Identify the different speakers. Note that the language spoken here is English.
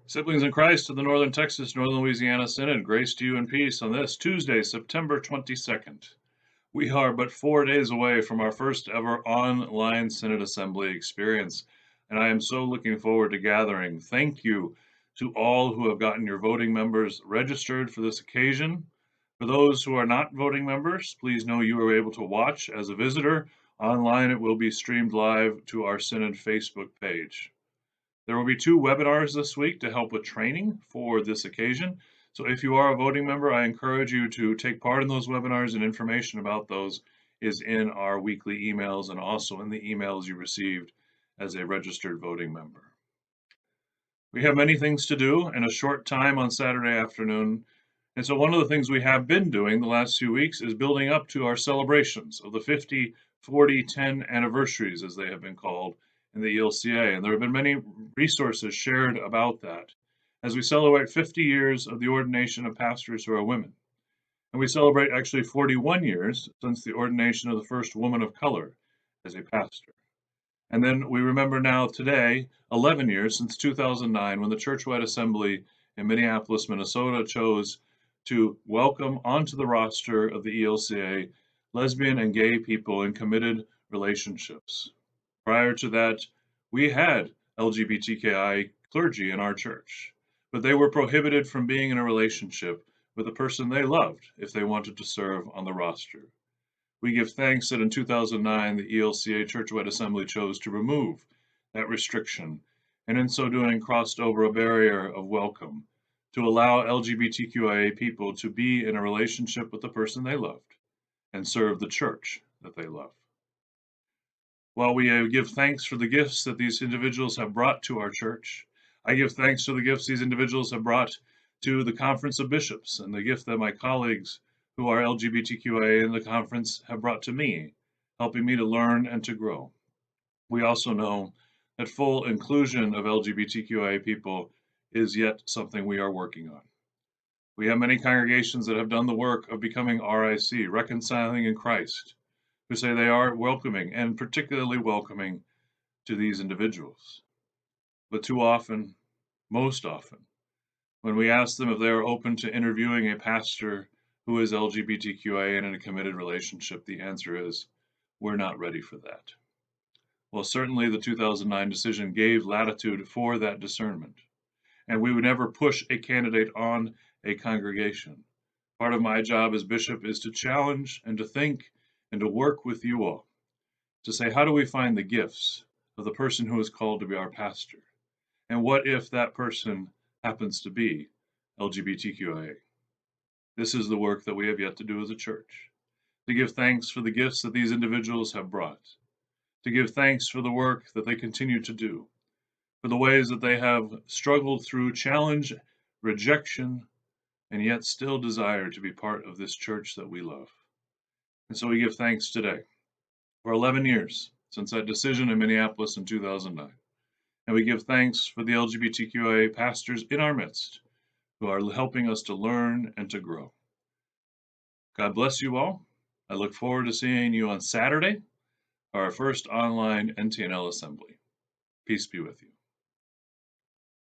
Speaker 1: Siblings in Christ of the Northern Texas, Northern Louisiana Synod, grace to you and peace on this Tuesday, September 22nd. We are but 4 days away from our first ever online Synod Assembly experience, and I am so looking forward to gathering. Thank you to all who have gotten your voting members registered for this occasion. For those who are not voting members, please know you are able to watch as a visitor. Online, it will be streamed live to our Synod Facebook page. There will be 2 webinars this week to help with training for this occasion. So if you are a voting member, I encourage you to take part in those webinars, and information about those is in our weekly emails and also in the emails you received as a registered voting member. We have many things to do in a short time on Saturday afternoon. And so one of the things we have been doing the last few weeks is building up to our celebrations of the 50, 40, 10 anniversaries, as they have been called, in the ELCA, and there have been many resources shared about that as we celebrate 50 years of the ordination of pastors who are women. And we celebrate actually 41 years since the ordination of the first woman of color as a pastor. And then we remember now today, 11 years since 2009, when the Churchwide Assembly in Minneapolis, Minnesota chose to welcome onto the roster of the ELCA lesbian and gay people in committed relationships. Prior to that, we had LGBTQIA clergy in our church, but they were prohibited from being in a relationship with a person they loved if they wanted to serve on the roster. We give thanks that in 2009, the ELCA Churchwide Assembly chose to remove that restriction, and in so doing crossed over a barrier of welcome to allow LGBTQIA people to be in a relationship with the person they loved and serve the church that they love. While we give thanks for the gifts that these individuals have brought to our church, I give thanks for the gifts these individuals have brought to the Conference of Bishops and the gift that my colleagues who are LGBTQIA in the conference have brought to me, helping me to learn and to grow. We also know that full inclusion of LGBTQIA people is yet something we are working on. We have many congregations that have done the work of becoming RIC, reconciling in Christ, who say they are welcoming and particularly welcoming to these individuals. But too often, most often, when we ask them if they are open to interviewing a pastor who is LGBTQIA and in a committed relationship, the answer is, we're not ready for that. Well, certainly the 2009 decision gave latitude for that discernment, and we would never push a candidate on a congregation. Part of my job as bishop is to challenge and to think and to work with you all to say, how do we find the gifts of the person who is called to be our pastor? And what if that person happens to be LGBTQIA? This is the work that we have yet to do as a church, to give thanks for the gifts that these individuals have brought, to give thanks for the work that they continue to do, for the ways that they have struggled through challenge, rejection, and yet still desire to be part of this church that we love. And so we give thanks today for 11 years since that decision in Minneapolis in 2009. And we give thanks for the LGBTQIA pastors in our midst who are helping us to learn and to grow. God bless you all. I look forward to seeing you on Saturday, our first online NTNL assembly. Peace be with you.